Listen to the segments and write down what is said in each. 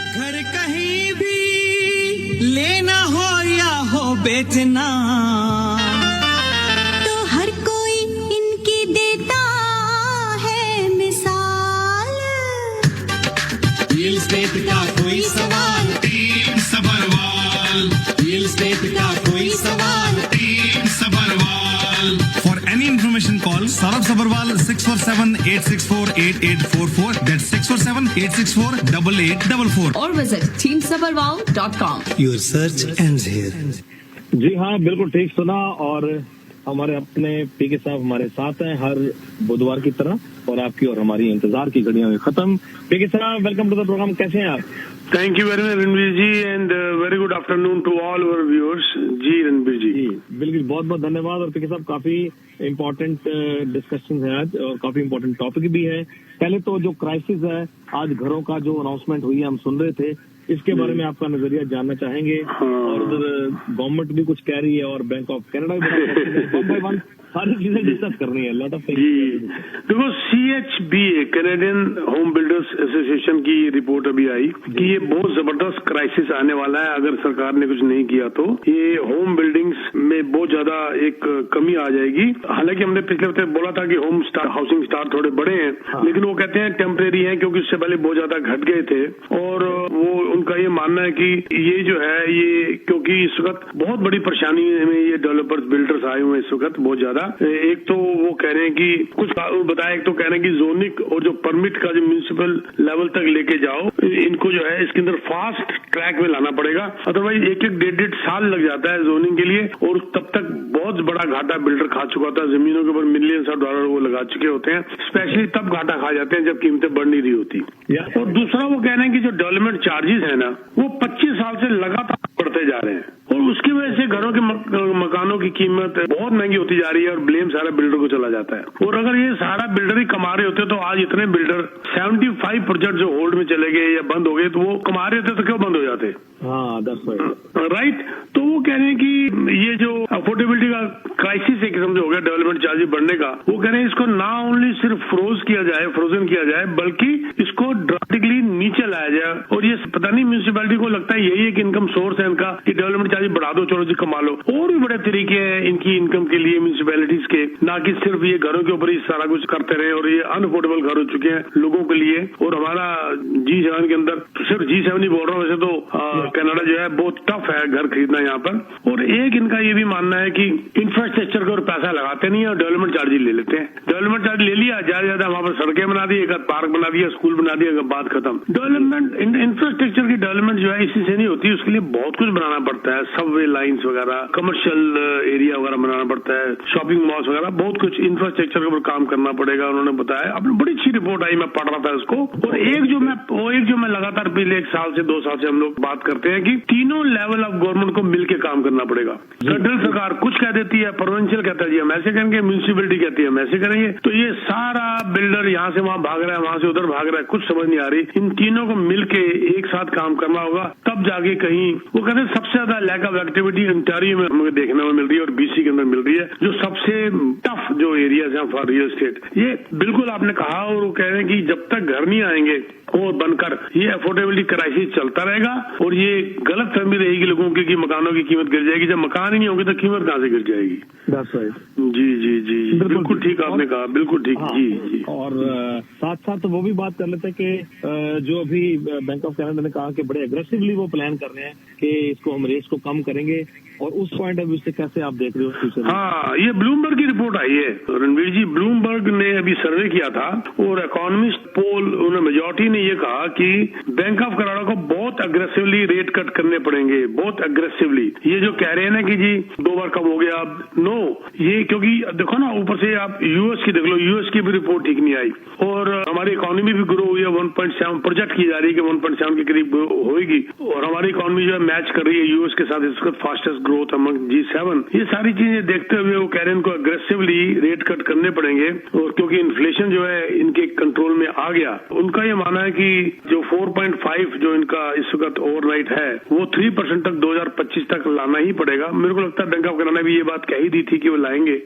घर कहीं भी लेना हो या हो बेचना, तो हर कोई इनकी देता है मिसाल। रियल एस्टेट का कोई सवाल, टीम सबरवाल। रियल एस्टेट का कोई सवाल, team Sabharwal. For any information, call Saurabh Sabharwal 647-864-8844. That's 647-864-8844. or visit teamsabarwal.com. Your search ends here. जी हाँ, बिल्कुल ठीक सुना। और हमारे अपने पीके साहब हमारे साथ हैं हर बुधवार की तरह, और आपकी और हमारी इंतजार की घड़ियां हुई खत्म। पीके साहब, वेलकम टू द प्रोग्राम। कैसे हैं आप? Thank you very much Ranveer ji, and very good afternoon to all our viewers. जी रणवीर जी, बिल्कुल, बहुत बहुत धन्यवाद। और पीके साहब, काफी इम्पोर्टेंट डिस्कशन है आज, और काफी इम्पोर्टेंट टॉपिक भी है। पहले तो जो क्राइसिस है, आज घरों का जो अनाउंसमेंट हुई है, हम सुन रहे थे, इसके बारे में आपका नजरिया जानना चाहेंगे। और उधर गवर्नमेंट भी कुछ कह रही है, और बैंक ऑफ कनाडा भी सारी चीजें डिस्कस करनी है। लॉट ऑफ देखो, CHBA Canadian home builders association की रिपोर्ट अभी आई कि ये बहुत जबरदस्त क्राइसिस आने वाला है अगर सरकार ने कुछ नहीं किया तो। ये होम बिल्डिंग्स में बहुत ज्यादा एक कमी आ जाएगी। हालांकि हमने पिछले हफ्ते बोला था कि हाउसिंग स्टार्ट थोड़े बड़े हैं, लेकिन वो कहते हैं टेम्परेरी हैं, क्योंकि उससे पहले बहुत ज्यादा घट गए थे। और वो उनका ये मानना है कि ये जो है, ये क्योंकि इस वक्त बहुत बड़ी परेशानी में ये डेवलपर्स बिल्डर्स आए हुए हैं इस वक्त बहुत ज्यादा। एक तो वो कह रहे हैं कि कुछ बताया, एक तो कह रहे हैं कि जोनिक और जो परमिट का जो म्यूनिसिपल लेवल तक लेके जाओ, इनको जो है इसके अंदर फास्ट ट्रैक में लाना पड़ेगा। अदरवाइज एक डेढ़ साल लग जाता है जोनिंग के लिए, और तब तक बहुत बड़ा घाटा बिल्डर खा चुका होता है। जमीनों के ऊपर मिलियंस ऑफ डॉलर वो लगा चुके होते हैं। स्पेशली तब घाटा खा जाते हैं जब कीमतें बढ़ नहीं रही होती। और दूसरा वो कह रहे हैं कि जो डेवलपमेंट चार्जेस है ना, वो 25 साल से लगातार बढ़ते जा रहे हैं, और उसकी वजह से घरों के मकानों की कीमत बहुत महंगी होती जा रही है, और ब्लेम सारा बिल्डर को चला जाता है। और अगर ये सारा बिल्डर ही कमा रहे होते तो आज इतने बिल्डर 75 प्रोजेक्ट जो होल्ड में चले गए या बंद हो गए, तो वो कमा रहे होते तो क्यों बंद हो जाते? हाँ, राइट। तो वो कह रहे हैं कि ये जो अफोर्डेबिलिटी का क्राइसिस एक किस्म से हो गया डेवलपमेंट चार्जेस बढ़ने का, वो कह रहे हैं इसको ना ओनली सिर्फ फ्रोजन किया जाए, बल्कि इसको ड्रास्टिकली नीचे लाया जाए। और ये पता नहीं म्यूनिसिपैलिटी को लगता है यही एक इनकम सोर्स है इनका कि डेवलपमेंट चार्जेस बढ़ा दो, चलो जी कमा लो। और भी बड़े तरीके हैं इनकी इनकम के लिए म्यूनिसिपैलिटीज के, ना कि सिर्फ ये घरों के ऊपर ही सारा कुछ करते रहे। और ये अनअफोर्डेबल घर हो चुके हैं लोगों के लिए। और हमारा G7 के अंदर, सिर्फ G7 ही बोल रहा हूँ, वैसे तो कनाडा जो है बहुत टफ है घर खरीदना यहाँ पर। और एक इनका ये भी मानना है कि इंफ्रास्ट्रक्चर के ऊपर पैसा लगाते नहीं है और डेवलपमेंट चार्जेस ले लेते हैं। डेवलपमेंट चार्ज ले लिया, ज्यादा वहां पर सड़कें बना दी, एक पार्क बना दिया, स्कूल बना दिया, बात खत्म। डेवलपमेंट, इंफ्रास्ट्रक्चर की डेवलपमेंट जो है इसी से नहीं होती, उसके लिए बहुत कुछ बनाना पड़ता है। सबवे लाइन्स वगैरह, कमर्शियल एरिया वगैरह बनाना पड़ता है, शॉपिंग मॉल्स वगैरह, बहुत कुछ इंफ्रास्ट्रक्चर के ऊपर काम करना पड़ेगा। उन्होंने बताया, अपनी बड़ी अच्छी रिपोर्ट आई, मैं पढ़ रहा था उसको। और एक जो मैं लगातार पिछले 1 साल से 2 साल से हम लोग बात करते हैं कि तीनों लेवल ऑफ गवर्नमेंट को मिलकर काम करना पड़ेगा। फेडरल सरकार कुछ कह देती है, प्रोविंशियल कहता है जी हम ऐसे करेंगे, म्यूनिसिपैलिटी कहती है हम ऐसे करेंगे, तो ये सारा बिल्डर यहाँ से वहाँ भाग रहा है, वहां से उधर भाग रहा है, कुछ समझ नहीं आ रही। इन तीनों को मिलके एक साथ काम करना होगा, तब जाके कहीं। वो कहते हैं सबसे ज्यादा लैक ऑफ एक्टिविटी ओंटारियो में हमें देखने में मिल रही है, और BC के अंदर मिल रही है, जो सबसे टफ जो एरियाज हैं फॉर रियल एस्टेट। ये बिल्कुल आपने कहा, और वो कह रहे हैं कि जब तक घर नहीं आएंगे और बनकर, ये अफोर्डेबिलिटी क्राइसिस चलता रहेगा। और ये गलत फहमी रहेगी लोगों की कि मकानों की कीमत गिर जाएगी। जब मकान ही नहीं होंगे तो कीमत कहाँ से गिर जाएगी? जी, बिल्कुल ठीक आपने कहा, बिल्कुल ठीक। जी। और साथ साथ वो भी बात कर लेते हैं कि जो अभी बैंक ऑफ कनाडा ने कहा कि बड़े एग्रेसिवली वो प्लान कर रहे हैं कि इसको हम रेट्स को कम करेंगे, और उस पॉइंट ऑफ व्यू से कैसे आप देख रहे हो फ्यूचर? हाँ, ये ब्लूमबर्ग की रिपोर्ट आई है रणवीर जी। ब्लूमबर्ग ने अभी सर्वे किया था, और इकोनॉमिस्ट पोल उन्होंने मेजॉरिटी ने ये कहा कि बैंक ऑफ कनाडा को बहुत अग्रेसिवली रेट कट करने पड़ेंगे, बहुत अग्रेसिवली। ये जो कह रहे हैं ना कि जी 2 बार कम हो गया, अब नो, ये क्योंकि देखो ना, ऊपर से आप यूएस की देख लो, यूएस की भी रिपोर्ट ठीक नहीं आई, और हमारी इकोनॉमी भी ग्रो हुई है 1.7, प्रोजेक्ट की जा रही है कि 1.7 के करीब होगी, और हमारी इकोनॉमी जो है मैच कर रही है यूएस के साथ, इसका फास्टेस्ट ग्रोथ अमंग G7। ये सारी चीजें देखते हुए वो कह रहे हैं इनको अग्रेसिवली रेट कट करने पड़ेंगे, और क्योंकि इन्फ्लेशन जो है इनके कंट्रोल में आ गया। उनका ये मानना है कि जो 4.5 जो इनका इस वक्त ओवरनाइट है वो 3% तक 2025 तक लाना ही पड़ेगा। मेरे को लगता है बैंक ऑफ कनाडा ने भी ये बात कही दी थी कि वो लाएंगे।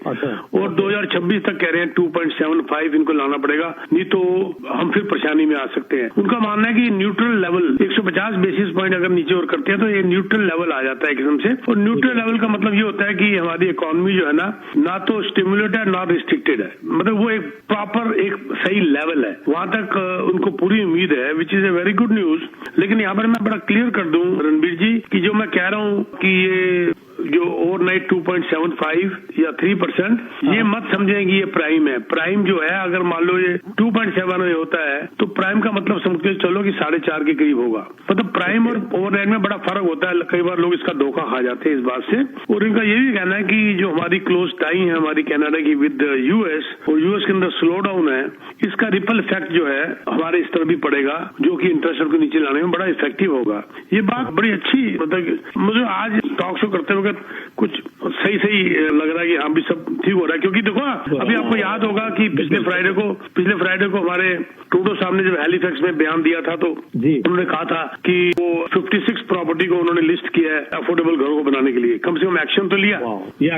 और 2026 तक कह रहे हैं 2.75 इनको लाना पड़ेगा, नहीं तो हम फिर परेशानी में आ सकते हैं। उनका मानना है कि न्यूट्रल लेवल 150 बेसिस पॉइंट अगर नीचे और करते हैं तो ये न्यूट्रल लेवल आ जाता है किस्म से। और न्यूट्रल लेवल का मतलब ये होता है कि हमारी इकोनॉमी जो है ना तो स्टिमुलेट है ना रिस्ट्रिक्टेड है, मतलब वो एक प्रॉपर एक सही लेवल है, वहां तक उनको पूरी उम्मीद है, which is a very good news. लेकिन यहाँ पर मैं बड़ा क्लियर कर दूं रणबीर जी कि जो मैं कह रहा हूँ कि ये जो ओवरनाइट 2.75 या 3%, ये मत समझें कि ये प्राइम है। प्राइम जो है अगर मान लो ये 2.7 होता है तो प्राइम का मतलब समझ के चलो कि 4.5 के करीब होगा। मतलब प्राइम और ओवरनाइट में बड़ा फर्क होता है, कई बार लोग इसका धोखा खा जाते हैं इस बात से। और इनका ये भी कहना है कि जो हमारी क्लोज टाई है हमारी कनाडा की विद यूएस, और यूएस के अंदर स्लो डाउन है, इसका रिपल इफेक्ट जो है हमारे इस तरह भी पड़ेगा, जो कि इंटरेस्ट रेट को नीचे लाने में बड़ा इफेक्टिव होगा। ये बात बड़ी अच्छी, मतलब मुझे आज टॉक शो करते वक्त कुछ सही लग रहा है कि हाँ भी सब ठीक हो रहा है। क्योंकि देखो अभी आपको याद होगा कि पिछले फ्राइडे को हमारे ट्रूडो साहब ने जब हैलिफैक्स में बयान दिया था तो उन्होंने कहा था कि वो 56 प्रॉपर्टी को उन्होंने लिस्ट किया है अफोर्डेबल घरों को बनाने के लिए। कम से कम एक्शन तो लिया,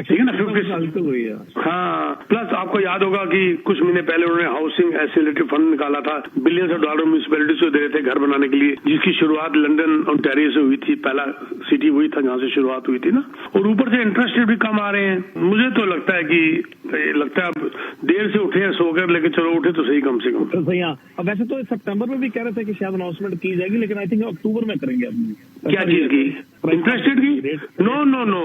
ठीक है ना। 56 हाँ, प्लस आपको याद होगा कि कुछ महीने पहले उन्होंने हाउसिंग एसिलेटिव फंड निकाला था, बिलियंस ऑफ डॉलर म्यूनिसिपैलिटीज को दे रहे थे घर बनाने के लिए, जिसकी शुरुआत लंदन ओंटारियो से हुई थी, पहला सिटी वही था जहाँ से शुरुआत हुई थी ना। और ऊपर से इंटरेस्ट रेट भी कम आ रहे हैं। मुझे तो लगता है अब देर से उठे हैं सोकर, लेकिन चलो उठे तो सही कम से कम। तो भैया अब वैसे तो सितंबर में भी कह रहे थे कि शायद अनाउंसमेंट की जाएगी, लेकिन आई थिंक अक्टूबर में करेंगे। क्या चीज की? इंटरेस्ट रेट की? नो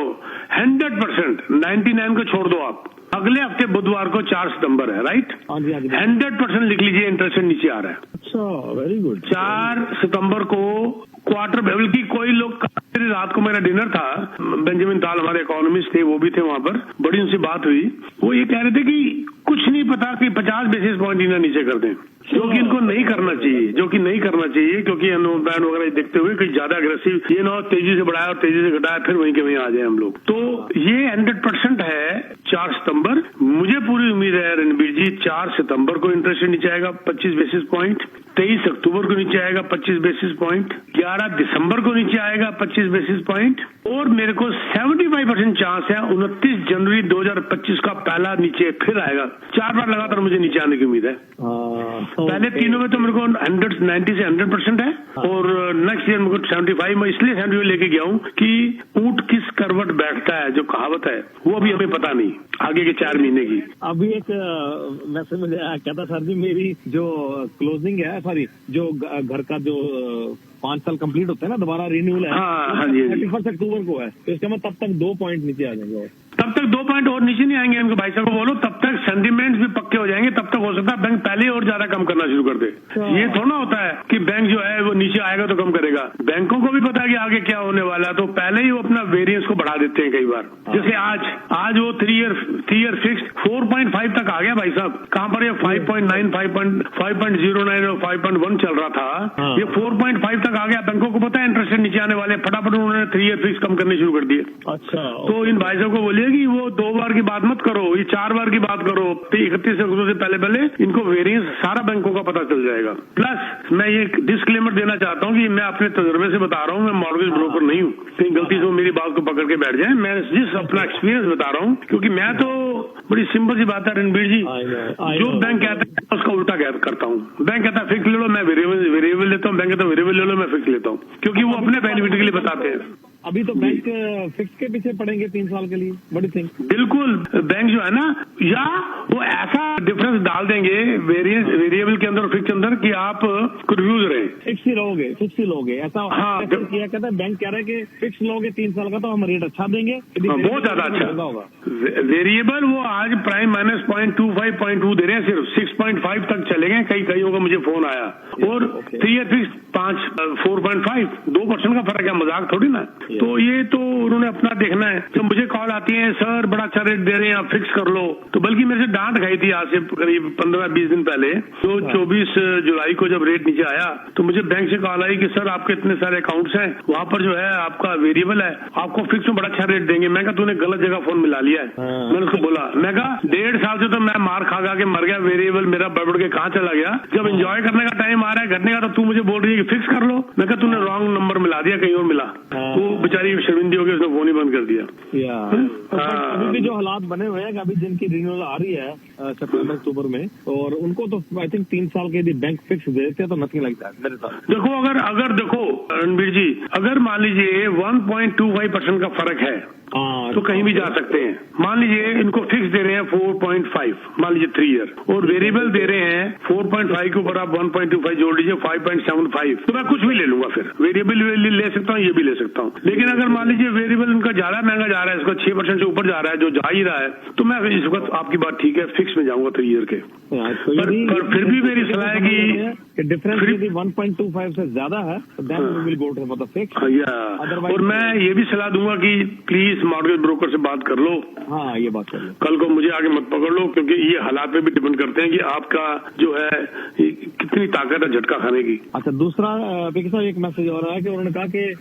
100%। 99 को छोड़ दो आप। अगले हफ्ते बुधवार को 4 सितंबर है, राइट? 100% लिख लीजिए, इंटरेस्ट रेट नीचे आ रहा है। अच्छा, वेरी गुड। 4 सितंबर को क्वार्टर, बल्कि कोई लोग, रात को मेरा डिनर था, बेंजामिन ताल हमारे इकोनॉमिस्ट थे, वो भी थे वहां पर, बड़ी उनसे बात हुई। वो ये कह रहे थे कि कुछ नहीं पता कि 50 बेसिस पॉइंट इन्हें नीचे कर दें, जो कि इनको नहीं करना चाहिए, क्योंकि बैंड वगैरह देखते हुए कि ज्यादा अग्रेसिव ये ना हो, तेजी से बढ़ाया और तेजी से घटाया, फिर वहीं के वहीं आ जाए हम लोग। तो ये 100% है 4 सितंबर। मुझे पूरी उम्मीद है रणबीर जी 4 सितंबर को इंटरेस्ट रेट नीचे आएगा 25 बेसिस पॉइंट, 23 अक्टूबर को नीचे आएगा 25 बेसिस पॉइंट, 11 दिसंबर को नीचे आएगा 25 बेसिस पॉइंट, और मेरे को 75% चांस है 29 जनवरी 2025 का पहला नीचे फिर आएगा। 4 बार लगातार मुझे नीचे आने की उम्मीद है। पहले तीनों में तो मेरे को 90 से 100% है, और नेक्स्ट ईयर मेरे को 75। मैं इसलिए 75 लेके गया हूँ कि ऊंट किस करवट बैठता है, जो कहावत है, वो अभी हमें पता नहीं आगे के 4 महीने की। अभी एक वैसे मुझे कहता सर जी, मेरी जो क्लोजिंग है, सॉरी जो घर का जो 5 साल कंप्लीट होता है ना, दोबारा रिन्यूअल है, हाँ जी, 31 अक्टूबर को है, तो इसका मतलब तब तक 2 पॉइंट नीचे आ जाएंगे। तब तक 2 पॉइंट और नीचे नहीं आएंगे। इनको भाई साहब को बोलो तब तक सेंटिमेंट्स भी पक्के हो जाएंगे, तब तक हो सकता है बैंक पहले और ज्यादा कम करना शुरू कर दे। ये थोड़ा होता है कि बैंक जो है वो नीचे आएगा तो कम करेगा। बैंकों को भी पता है कि आगे क्या होने वाला है, तो पहले ही वो अपना वेरिएंस को बढ़ा देते हैं कई बार। जैसे आज वो 3 ईयर फिक्स 4.5 तक आ गया भाई साहब। कहाँ पर ये 5.9, 5.09 और 5.1 चल रहा था, ये 4.5 तक आ गया। बैंकों को पता है इंटरेस्ट रेट नीचे आने वाले, फटाफट उन्होंने 3 ईयर फिक्स कम करने शुरू कर दिए। अच्छा, तो इन भाई साहब को बोलिए कि वो 2 बार की बात मत करो, ये 4 बार की बात करो। 31 अक्टूबर से पहले इनको वेरिएंस सारा बैंकों का पता चल जाएगा। प्लस मैं ये डिस्क्लेमर देना चाहता हूँ कि मैं अपने तजुर्बे से बता रहा हूँ, मैं मॉर्गेज ब्रोकर नहीं हूँ, कहीं गलती से मेरी बात को पकड़ के बैठ जाए। मैं जिस अपना एक्सपीरियंस बता रहा हूँ, क्योंकि मैं तो बड़ी सिंपल सी बात है रणबीर जी, जो बैंक कहता है उसका उल्टा करता हूँ। बैंक कहता है फिक्स ले लो, मैं वेरिएबल लेता हूँ। बैंक कहता है वेरिएबल ले लो, मैं फिक्स लेता हूँ, क्योंकि वो अपने बेनिफिट के लिए बताते हैं। अभी तो बैंक फिक्स के पीछे पड़ेंगे 3 साल के लिए, बड़ी थिंग। बिल्कुल, बैंक जो है ना, या वो ऐसा डिफरेंस डाल देंगे वेरिएबल के अंदर और फिक्स के अंदर कि आप कंफ्यूज रहे। फिक्स ही लोगे ऐसा। हाँ, किया कहता है बैंक कह रहा है कि फिक्स लोगे 3 साल का तो हम रेट अच्छा देंगे, बहुत ज्यादा अच्छा होगा। वेरिएबल वो आज प्राइम माइनस 0.25, 0.2 दे रहे हैं, सिर्फ 6.5 तक चले गए। कई होगा, मुझे फोन आया। और 3 ईयर फिक्स 4.5, 2% का फर्क है, मजाक थोड़ी ना। तो ये तो उन्होंने अपना देखना है। जब मुझे कॉल आती है सर बड़ा अच्छा रेट दे रहे हैं आप फिक्स कर लो, तो बल्कि मेरे से डांट खाई थी आज से करीब 15-20 दिन पहले। तो 24 जुलाई को जब रेट नीचे आया तो मुझे बैंक से कॉल आई कि सर आपके इतने सारे अकाउंट्स हैं, वहाँ पर जो है आपका वेरिएबल है, आपको फिक्स में बड़ा अच्छा रेट देंगे। मैं कहा तूने गलत जगह फोन मिला लिया है। मैंने उसको बोला, मैं कहा 1.5 साल से तो मैं मार खा के मर गया, वेरिएबल मेरा बढ़ के कहाँ चला गया। जब एंजॉय करने का टाइम आ रहा है घटने का, तो तू मुझे बोल रही है कि फिक्स कर लो। मैं कहा तूने रॉन्ग नंबर मिला दिया, कहीं और मिला। वो बेचारी शर्मिंदी हो गई, उसने फोन ही बंद कर दिया। अभी भी जो हालात बने हुए हैं, अभी जिनकी रिन्यूअल आ रही है सितंबर अक्टूबर में, और उनको तो आई थिंक 3 साल के यदि बैंक फिक्स देते हैं तो नथिंग लाइक दैट मेरे साथ। देखो अगर देखो रणबीर जी, अगर मान लीजिए 1.25% का फर्क है तो कहीं भी जा सकते हैं। मान लीजिए इनको फिक्स दे रहे हैं 4.5, मान लीजिए 3 ईयर, और वेरिएबल दे रहे हैं 4.5 के ऊपर आप 1.25 जोड़ लीजिए 5.75, तो मैं कुछ भी ले लूंगा। फिर वेरिएबल ले सकता हूँ, ये भी ले सकता हूँ। लेकिन अगर मान लीजिए वेरिएबल इनका ज्यादा महंगा जा रहा है, इसका 6% से ऊपर जा रहा है, जो जा ही रहा है, तो मैं इस वक्त आपकी बात ठीक है फिक्स में जाऊंगा 3 ईयर के। पर फिर भी मेरी सलाह है कि डिफरेंस यदि 1.25 से ज्यादा है तो then we will go for the fix. और मैं ये भी सलाह दूंगा कि प्लीज मॉर्गेज ब्रोकर से बात कर लो। हाँ, ये बात कर लो, कल को मुझे आगे मत पकड़ लो, क्योंकि ये हालात पे भी डिपेंड करते हैं कि आपका जो है कितनी ताकत है झटका खाने की। अच्छा, दूसरा साहब एक मैसेज और आया कि उन्होंने कहा कि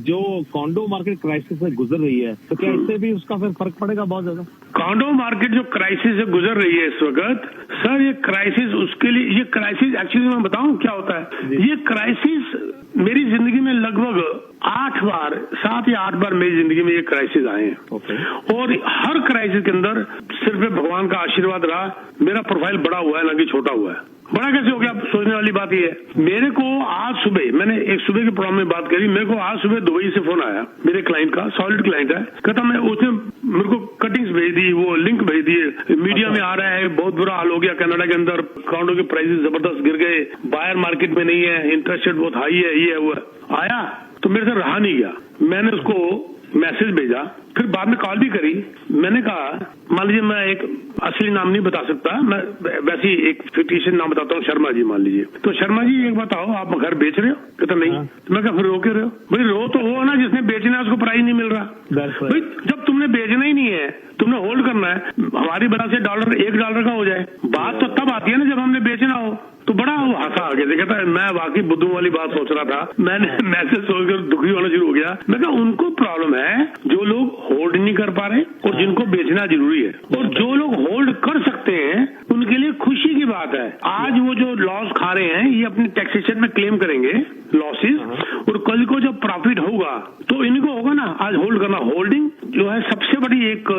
जो कॉन्डो मार्केट क्राइसिस से गुजर रही है, तो क्या इससे भी उसका फिर फर्क पड़ेगा बहुत ज्यादा? कॉन्डो मार्केट जो क्राइसिस से गुजर रही है इस वक्त, सर ये क्राइसिस उसके लिए, ये क्राइसिस एक्चुअली मैं बताऊं क्या होता है। ये क्राइसिस मेरी जिंदगी में लगभग 7 या 8 बार मेरी जिंदगी में ये क्राइसिस आए हैं। और हर क्राइसिस के अंदर सिर्फ भगवान का आशीर्वाद रहा, मेरा प्रोफाइल बड़ा हुआ है ना कि छोटा हुआ है। बड़ा कैसे हो गया, सोचने वाली बात ये है। मेरे को आज सुबह, मैंने एक सुबह के प्रोग्राम में बात करी, मेरे को आज सुबह दुबई से फोन आया मेरे क्लाइंट का, सॉलिड क्लाइंट है, कहता मैं उसने मेरे को कटिंग्स भेज दी, वो लिंक भेज दिए, मीडिया में आ रहा है बहुत बुरा हाल हो गया कनाडा के अंदर, काउंटो के प्राइसेस जबरदस्त गिर गए, बायर मार्केट में नहीं है, इंटरेस्ट रेट बहुत हाई है, ये है वो है। आया तो मेरे से रहा नहीं गया, मैंने उसको मैसेज भेजा, फिर बाद में कॉल भी करी। मैंने कहा मान लीजिए मैं एक असली नाम नहीं बता सकता, मैं वैसे ही एक फिक्टिशियस नाम बताता हूँ, शर्मा जी मान लीजिए। तो शर्मा जी एक बताओ आप घर बेच रहे हो? कहता नहीं। तो मैं कहा फिर रो क्यों रहे हो? भाई रो तो हो ना, जिसने बेचना है उसको प्राइस नहीं मिल रहा। भाई जब तुमने बेचना ही नहीं है, तुमने होल्ड करना है, हमारी वजह से $1 का हो जाए, बात तो तब आती है ना जब हमने बेचना हो। तो बड़ा वो हंसा आगे, कहता है मैं वाकई बुद्धू वाली बात सोच रहा था, मैंने मैसेज सोचकर दुखी होना शुरू हो गया। मैं कहा उनको प्रॉब्लम है जो लोग होल्ड नहीं कर पा रहे और जिनको बेचना जरूरी है, और जो लोग होल्ड कर सकते हैं उनके लिए खुशी की बात है। आज वो जो लॉस खा रहे हैं ये अपने टैक्सेशन में क्लेम करेंगे लॉसेस, और कल को जब प्रॉफिट होगा तो इनको होगा ना। आज होल्ड करना, होल्डिंग जो है सबसे बड़ी एक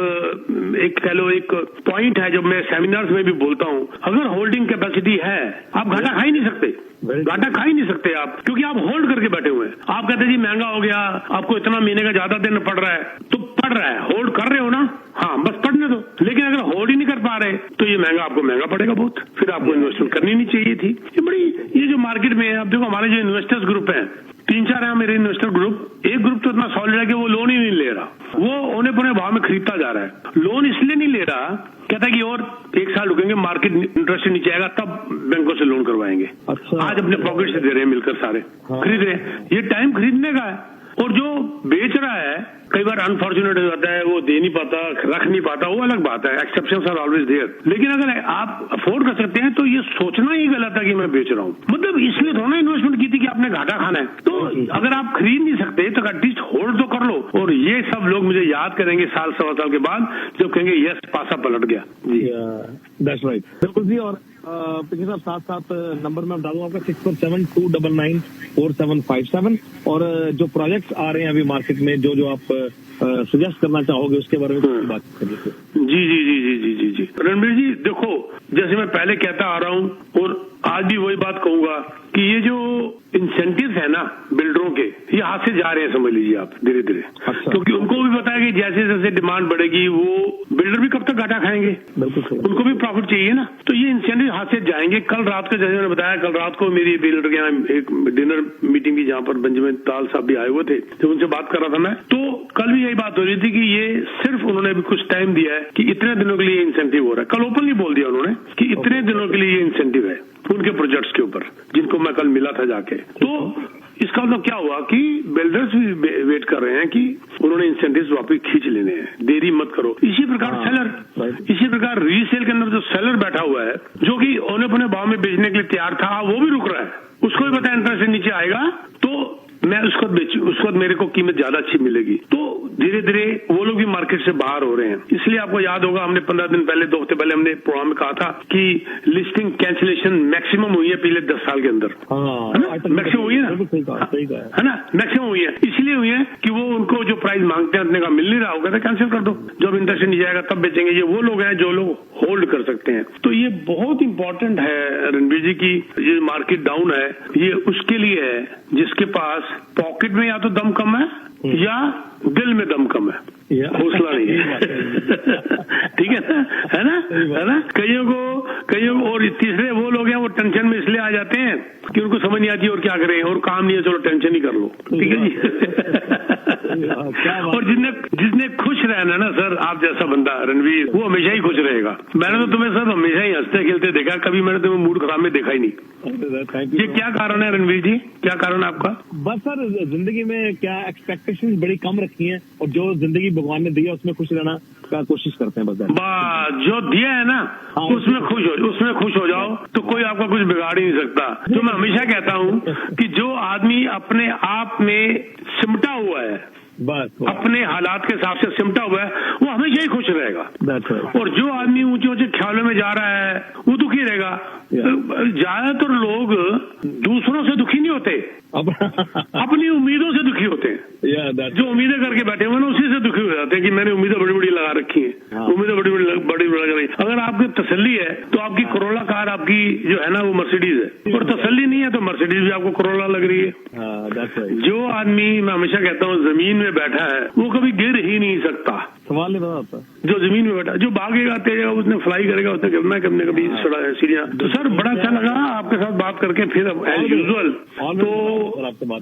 कह लो एक पॉइंट है, जब मैं सेमिनार्स में भी बोलता हूँ। अगर होल्डिंग कैपेसिटी है आप घाटा खा ही नहीं सकते, घाटा खा ही नहीं सकते आप, क्योंकि आप होल्ड करके बैठे हुए हैं। आप कहते हैं जी महंगा हो गया, आपको इतना महीने का ज्यादा देना पड़ रहा है, तो पड़ रहा है, होल्ड कर रहे हो ना, हाँ बस पढ़ने दो। लेकिन अगर होल्ड ही नहीं कर पा रहे तो ये महंगा आपको महंगा पड़ेगा बहुत, फिर आपको इन्वेस्टमेंट करनी नहीं चाहिए थी। ये बड़ी ये जो मार्केट में है, अब देखो हमारे जो इन्वेस्टर्स ग्रुप है 3-4 है मेरे इन्वेस्टर ग्रुप, एक ग्रुप तो इतना सॉलिड है कि वो लोन ही नहीं ले रहा, वो औने पौने भाव में खरीदता जा रहा है। लोन इसलिए नहीं ले रहा, कहता है कि और 1 साल रुकेंगे, मार्केट इंटरेस्ट नीचे आएगा तब बैंकों से लोन करवाएंगे। अच्छा। आज अपने पॉकेट से दे रहे हैं मिलकर सारे, खरीद रहे हैं। ये टाइम खरीदने का है, और जो बेच रहा है कई बार अनफॉर्चुनेट हो जाता है, वो दे नहीं पाता, रख नहीं पाता, वो अलग बात है, एक्सेप्शंस आर ऑलवेज देयर। लेकिन अगर आप अफोर्ड कर सकते हैं तो ये सोचना ही गलत है कि मैं बेच रहा हूँ। मतलब इसलिए थोड़ा इन्वेस्टमेंट की थी कि आपने घाटा खाना है, तो अगर आप खरीद नहीं सकते तो एटलीस्ट होल्ड तो कर लो। और ये सब लोग मुझे याद करेंगे 1-1.25 साल के बाद, जब कहेंगे यस पासा पलट गया जी। दैट्स राइट, बिल्कुल जी। और पिछले साहब साथ नंबर में बता दूं आपका 6472994757, और जो प्रोजेक्ट्स आ रहे हैं अभी मार्केट में, जो आप सजेस्ट करना चाहोगे उसके बारे में कुछ बात करिए। जी जी जी जी जी जी जी रणबीर जी, देखो जैसे मैं पहले कहता आ रहा हूँ और आज भी वही बात कहूंगा कि ये जो इंसेंटिव्स है ना बिल्डरों के, ये हाथ से जा रहे हैं, समझ लीजिए आप धीरे धीरे। अच्छा। क्योंकि उनको भी पता है कि जैसे जैसे डिमांड बढ़ेगी वो बिल्डर भी कब तक घाटा खाएंगे, उनको भी प्रॉफिट चाहिए ना, तो ये इंसेंटिव हाथ से जाएंगे। कल रात को जैसे मैंने बताया, कल रात को मेरी बिल्डर के यहाँ एक डिनर मीटिंग थी जहाँ पर बेंजामिन ताल साहब भी आए हुए थे, जब उनसे बात कर रहा था मैं, तो कल भी यही बात हो रही थी कि ये सिर्फ उन्होंने भी कुछ टाइम दिया है कि इतने दिनों के लिए इंसेंटिव हो रहा है। कल ओपनली बोल दिया उन्होंने कि इतने दिनों के लिए ये इंसेंटिव है उनके प्रोजेक्ट्स के ऊपर, जिनको मैं कल मिला था जाके। तो इसका मतलब क्या हुआ कि बिल्डर्स भी वेट कर रहे हैं कि उन्होंने इंसेंटिव्स वापस खींच लेने हैं, देरी मत करो। इसी प्रकार इसी प्रकार रीसेल के अंदर जो सेलर बैठा हुआ है, जो कि औने पौने भाव में बेचने के लिए तैयार था, वो भी रुक रहा है। उसको भी पता है इंटरेस्ट नीचे आएगा तो मैं उसको बेचूं, उसको मेरे को कीमत ज्यादा अच्छी मिलेगी। तो धीरे धीरे वो लोग भी मार्केट से बाहर हो रहे हैं। इसलिए आपको याद होगा, हमने 15 दिन पहले, 2 हफ्ते पहले हमने प्रोग्राम में कहा था कि लिस्टिंग कैंसिलेशन मैक्सिमम हुई है पिछले 10 साल के अंदर, है ना? मैक्सिमम हुई है ना, है ना? मैक्सिमम हुई है। इसलिए हुई है कि वो उनको जो प्राइस मांगते हैं उतने का मिल नहीं रहा होगा, तो कैंसिल कर दो, जब इंटरेस्ट नहीं जाएगा तब बेचेंगे। ये वो लोग हैं जो लोग होल्ड कर सकते हैं। तो ये बहुत इंपॉर्टेंट है रणवीर जी की ये मार्केट डाउन है, ये उसके लिए है जिसके पास पॉकेट में या तो दम कम है या दिल में दम कम है, हौसला नहीं है। ठीक है ना, है ना, है ना? कईयों को और तीसरे वो लोग हैं, वो टेंशन में इसलिए आ जाते हैं कि उनको समझ नहीं आती और क्या करें, और काम नहीं है, चलो टेंशन ही कर लो। ठीक है जी। और जिसने खुश रहना ना सर, आप जैसा बंदा रणवीर, वो हमेशा ही खुश रहेगा। मैंने तो तुम्हें सर हमेशा ही हंसते खेलते देखा, कभी मैंने तुम्हें मूड खराब में देखा ही नहीं। ये क्या कारण है रणवीर जी, क्या कारण है आपका? बस सर, जिंदगी में क्या एक्सपेक्टेशंस बड़ी कम रखी हैं, और जो जिंदगी भगवान ने दी है उसमें खुश रहना का कोशिश करते हैं। बस जो दिया है ना उसमें खुश हो जाओ, तो कोई आपका कुछ बिगाड़ ही नहीं सकता। तो मैं हमेशा कहता हूँ कि जो आदमी अपने आप में सिमटा हुआ है, बस अपने हालात के हिसाब से सिमटा हुआ है, वो हमेशा ही खुश रहेगा। और जो आदमी ऊंचे ऊंचे ख्यालों में जा रहा है वो दुखी रहेगा। ज्यादातर लोग दूसरों से दुखी नहीं होते, अपनी उम्मीदों से दुखी होते हैं। जो उम्मीदें करके बैठे हुए ना, उसी से दुखी हो जाते हैं कि मैंने उम्मीदें बड़ी बड़ी लगा रखी हैं, उम्मीदें बड़ी बड़ी लगा रही। अगर आपकी तसल्ली है तो आपकी कोरोला कार आपकी जो है ना वो मर्सिडीज है, और तसल्ली नहीं है तो मर्सिडीज भी आपको कोरोला लग रही है। जो आदमी, मैं हमेशा कहता हूँ, जमीन में बैठा है वो कभी गिर ही नहीं सकता। सवाल नहीं होता। जो जमीन में बैठा, जो भागेगा तेजेगा, उसने फ्लाई करेगा, उसने करना है कभी कभी सीढ़ियाँ। तो सर बड़ा अच्छा लगा आपके साथ बात करके। फिर एज यूजुअल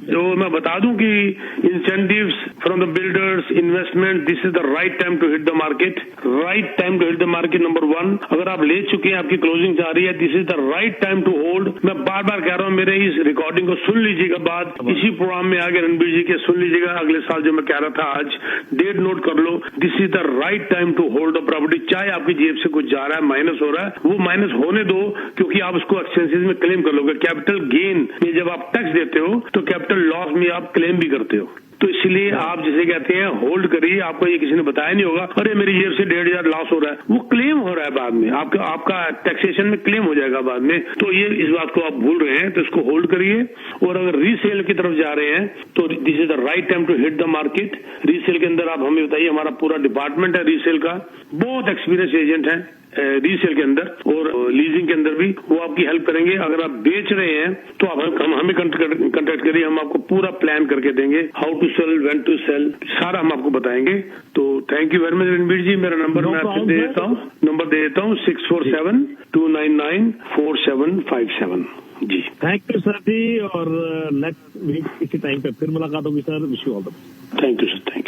तो मैं बता दूं कि incentives from the builders, investment, this is the right time to hit the market, right time to hit the market. Number 1, अगर आप ले चुके हैं, आपकी क्लोजिंग जा रही है, this is the right time to hold. मैं बार बार कह रहा हूँ, मेरे इस रिकॉर्डिंग को सुन लीजिएगा, बाद इसी प्रोग्राम में आगे रणबीर जी के सुन लीजिएगा। अगले साल जो मैं कह रहा था, आज डेट नोट कर लो, this is the right time to hold the property. चाहे आपकी जेब से कुछ जा रहा है, माइनस हो रहा है, वो माइनस होने दो, क्योंकि आप उसको एक्सचेंजेस में क्लेम कर लोगे। कैपिटल गेन में जब आप टैक्स देते हो तो कैपिटल लॉस में आप क्लेम भी करते हो। तो इसलिए आप जिसे कहते हैं होल्ड करिए। आपको ये किसी ने बताया नहीं होगा, अरे मेरी जेब से 1,500 लॉस हो रहा है, वो क्लेम हो रहा है बाद में, आपका टैक्सेशन में क्लेम हो जाएगा बाद में। तो ये इस बात को आप भूल रहे हैं, तो इसको होल्ड करिए। और अगर रीसेल की तरफ जा रहे हैं तो this is the right time to hit the market. Resale के अंदर आप हमें बताइए, हमारा पूरा डिपार्टमेंट है रीसेल का, बहुत एक्सपीरियंस एजेंट है रीसेल के अंदर और लीजिंग के अंदर भी, वो आपकी हेल्प करेंगे। अगर आप बेच रहे हैं तो आप हमें कांटेक्ट करिए, हम आपको पूरा प्लान करके देंगे, how to sell, when to sell, सारा हम आपको बताएंगे। तो thank you very much Ranbir ji. मेरा नंबर मैं आपको दे देता हूँ 647-299-4757 जी। थैंक यू सर जी, और नेक्स्ट वीक इसी टाइम पे फिर मुलाकात होगी sir. Wish you all the best. Thank you sir, thank you.